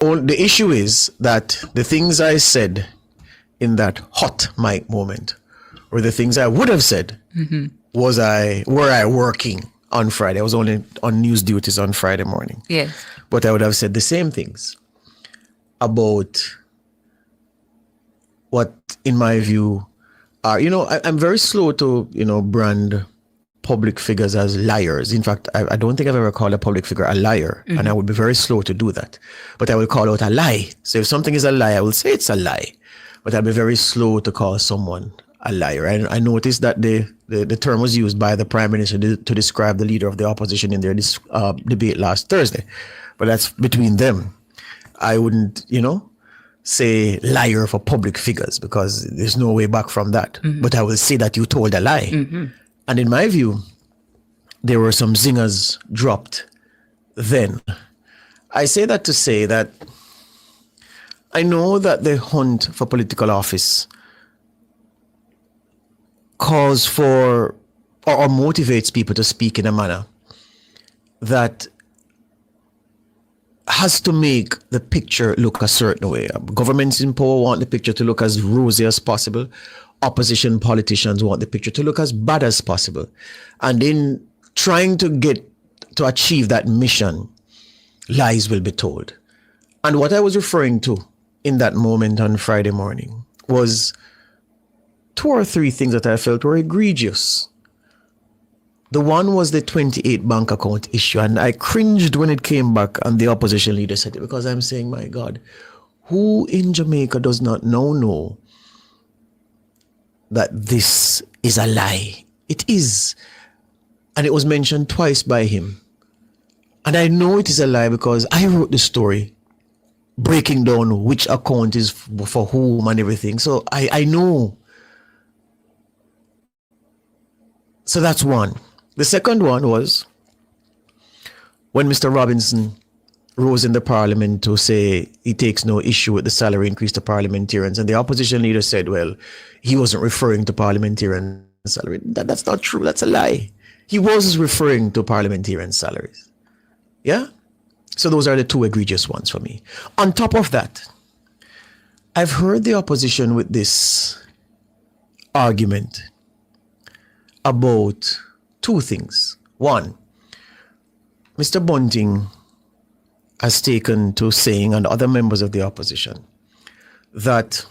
The issue is that the things I said in that hot mic moment, or the things I would have said, were I working on Friday. I was only on news duties on Friday morning. Yes. But I would have said the same things about what, in my view, are, I'm very slow to, brand public figures as liars. In fact, I don't think I've ever called a public figure a liar, and I would be very slow to do that. But I will call out a lie. So if something is a lie, I will say it's a lie. But I'll be very slow to call someone a liar. And I noticed that the term was used by the Prime Minister to describe the leader of the opposition in their debate last Thursday. But that's between them. I wouldn't, say liar for public figures, because there's no way back from that. But I will say that you told a lie. And in my view, there were some zingers dropped then. I say that to say that I know that the hunt for political office calls for or motivates people to speak in a manner that has to make the picture look a certain way. Governments in power want the picture to look as rosy as possible. Opposition politicians want the picture to look as bad as possible. And in trying to achieve that mission, lies will be told. And what I was referring to in that moment on Friday morning was 2 or 3 things that I felt were egregious. The one was the 28 bank account issue, and I cringed when it came back and the opposition leader said it, because I'm saying, my God, who in Jamaica does not know that this is a lie? It is. And it was mentioned twice by him. And I know it is a lie because I wrote the story breaking down which account is for whom and everything. So I know. So that's one. The second one was when Mr. Robinson rose in the parliament to say he takes no issue with the salary increase to parliamentarians. And the opposition leader said, well, he wasn't referring to parliamentarian salary. That's not true. That's a lie. He was referring to parliamentarian salaries. Yeah? So those are the 2 egregious ones for me. On top of that, I've heard the opposition with this argument about 2 things. One, Mr. Bunting has taken to saying, and other members of the opposition, that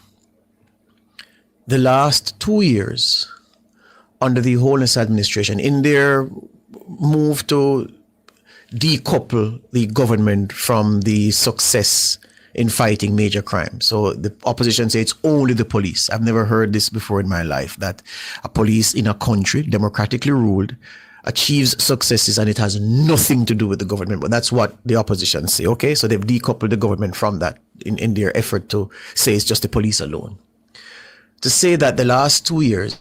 the last 2 years under the Holness administration, in their move to decouple the government from the success in fighting major crime. So the opposition say it's only the police. I've never heard this before in my life, that a police in a country, democratically ruled, achieves successes and it has nothing to do with the government. But that's what the opposition say. Okay, so they've decoupled the government from that in their effort to say it's just the police alone. To say that the last 2 years,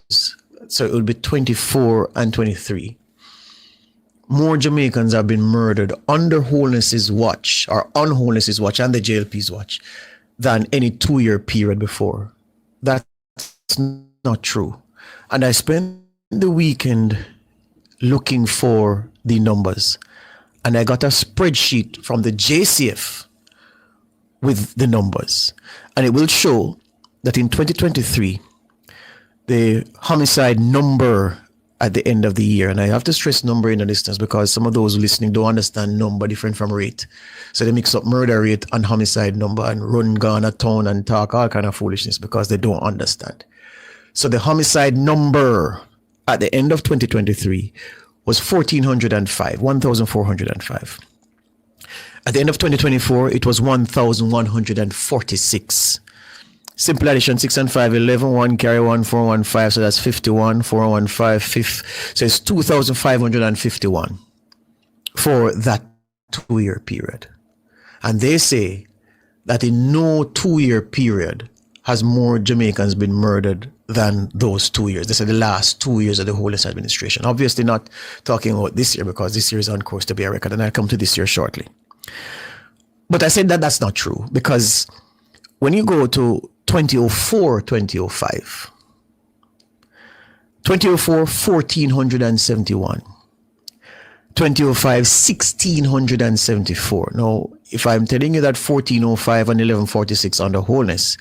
so it will be 24 and 23, more Jamaicans have been murdered under Holness's watch, or on Holness's watch and the JLP's watch, than any 2-year period before. That's not true. And I spent the weekend looking for the numbers, and I got a spreadsheet from the JCF with the numbers, and it will show that in 2023, the homicide number at the end of the year, and I have to stress number in the distance because some of those listening don't understand number different from rate. So they mix up murder rate and homicide number and run Ghana town and talk all kind of foolishness because they don't understand. So the homicide number at the end of 2023 was 1,405. At the end of 2024, it was 1,146. Simple addition, 6 and 5, 11, 1, carry 1, 4, 1, 5. So that's 51, 4, 1, 5, 5. So it's 2,551 for that 2-year period. And they say that in no 2-year period has more Jamaicans been murdered than those 2 years. They say the last 2 years of the Holness administration. Obviously not talking about this year because this year is on course to be a record, and I'll come to this year shortly. But I said that that's not true because when you go to 2004, 2005, 2004, 1,471. 2005, 1,674. Now, if I'm telling you that 1405 and 1146 under Holness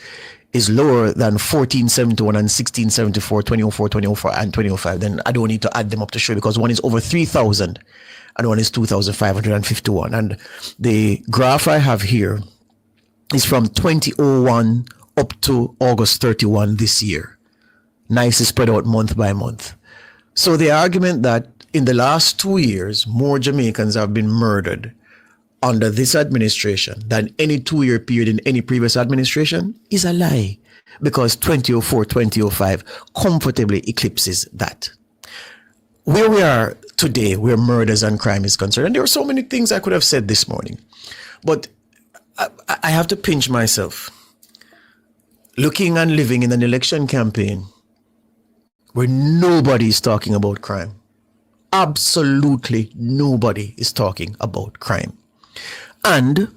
is lower than 1471 and 1674, 2004, 2004, and 2005, then I don't need to add them up to show, because one is over 3,000 and one is 2,551. And the graph I have here is from 2001 up to August 31 this year. Nicely spread out month by month. So the argument that in the last 2 years, more Jamaicans have been murdered under this administration than any 2-year period in any previous administration is a lie, because 2004, 2005 comfortably eclipses that. Where we are today, where murders and crime is concerned, and there are so many things I could have said this morning, but I have to pinch myself. Looking and living in an election campaign where nobody is talking about crime. Absolutely nobody is talking about crime. And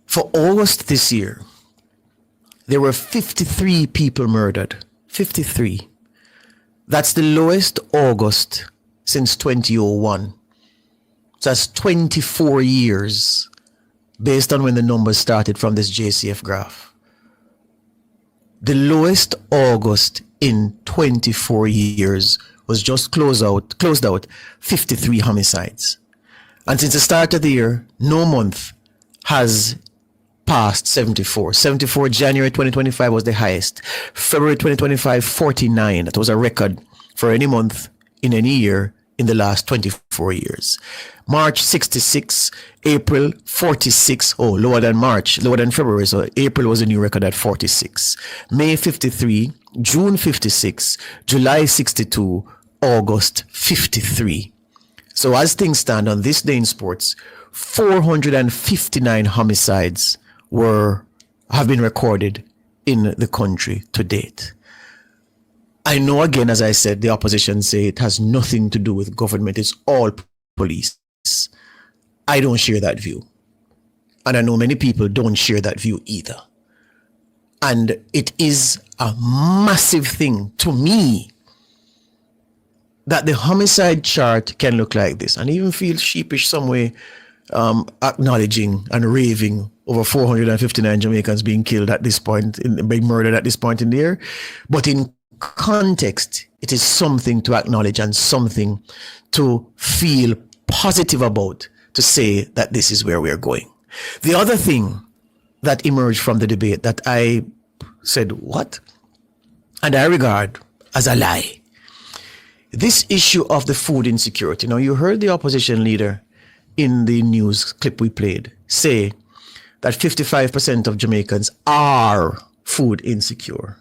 for August this year, there were 53 people murdered. 53. That's the lowest August since 2001. So that's 24 years based on when the numbers started from this JCF graph. The lowest August in 24 years was just closed out 53 homicides. And since the start of the year, no month has passed 74. 74 January 2025 was the highest. February 2025, 49. That was a record for any month in any year in the last 24 years. March 66, April 46. Oh, lower than March, lower than February. So April was a new record at 46. May 53, June 56, July 62, August 53. So as things stand on this day in sports, 459 homicides have been recorded in the country to date. I know, again, as I said, the opposition say it has nothing to do with government. It's all police. I don't share that view. And I know many people don't share that view either. And it is a massive thing to me that the homicide chart can look like this, and even feel sheepish some way, acknowledging and raving over 459 Jamaicans being killed at this point, being murdered at this point in the year. But in context, it is something to acknowledge and something to feel positive about, to say that this is where we're going. The other thing that emerged from the debate that I said, what? And I regard as a lie. This issue of the food insecurity. Now, you heard the opposition leader in the news clip we played say that 55% of Jamaicans are food insecure.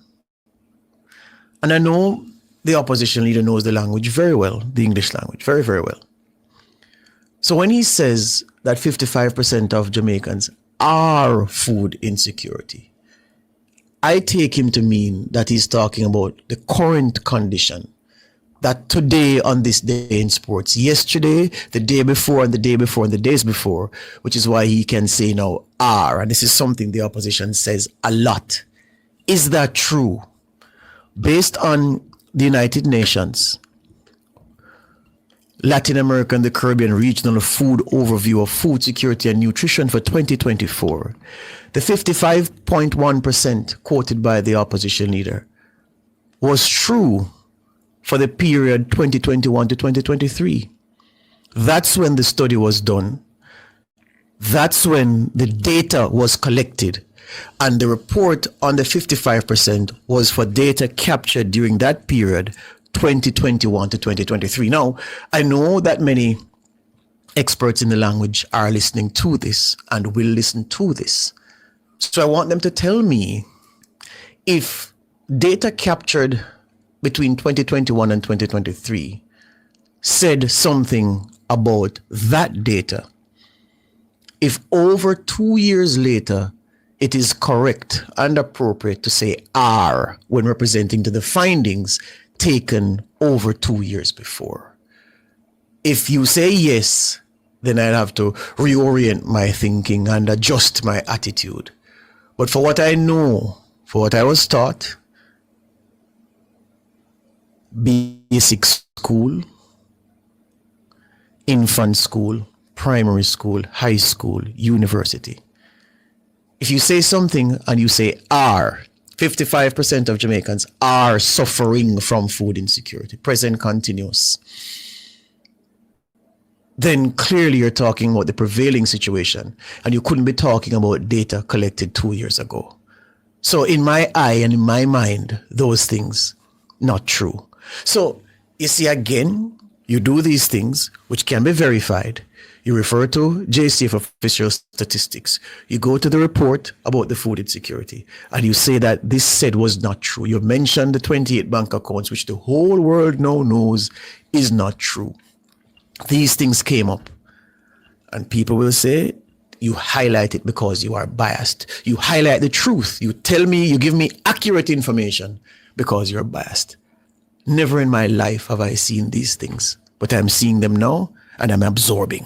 And I know the opposition leader knows the language very well, the English language, very, very well. So when he says that 55% of Jamaicans are food insecurity, I take him to mean that he's talking about the current condition. That today, on this day in sports, yesterday, the day before, and the day before, and the days before, which is why he can say now are, and this is something the opposition says a lot. Is that true? Based on the United Nations, Latin America and the Caribbean Regional Food Overview of Food Security and Nutrition for 2024, the 55.1% quoted by the opposition leader was true for the period 2021 to 2023. That's when the study was done. That's when the data was collected. And the report on the 55% was for data captured during that period, 2021 to 2023. Now, I know that many experts in the language are listening to this and will listen to this. So I want them to tell me if data captured between 2021 and 2023 said something about that data. If over 2 years later, it is correct and appropriate to say are when representing to the findings taken over 2 years before. If you say yes, then I'll have to reorient my thinking and adjust my attitude. But for what I know, for what I was taught, basic school, infant school, primary school, high school, university, if you say something and you say are, 55% of Jamaicans are suffering from food insecurity, present continuous, then clearly you're talking about the prevailing situation, and you couldn't be talking about data collected 2 years ago. So in my eye and in my mind, those things, not true. So you see, again, you do these things, which can be verified. You refer to JCF official statistics. You go to the report about the food insecurity, and you say that this said was not true. You mentioned the 28 bank accounts, which the whole world now knows is not true. These things came up, and people will say, you highlight it because you are biased. You highlight the truth. You tell me, you give me accurate information because you're biased. Never in my life have I seen these things, but I'm seeing them now and I'm absorbing.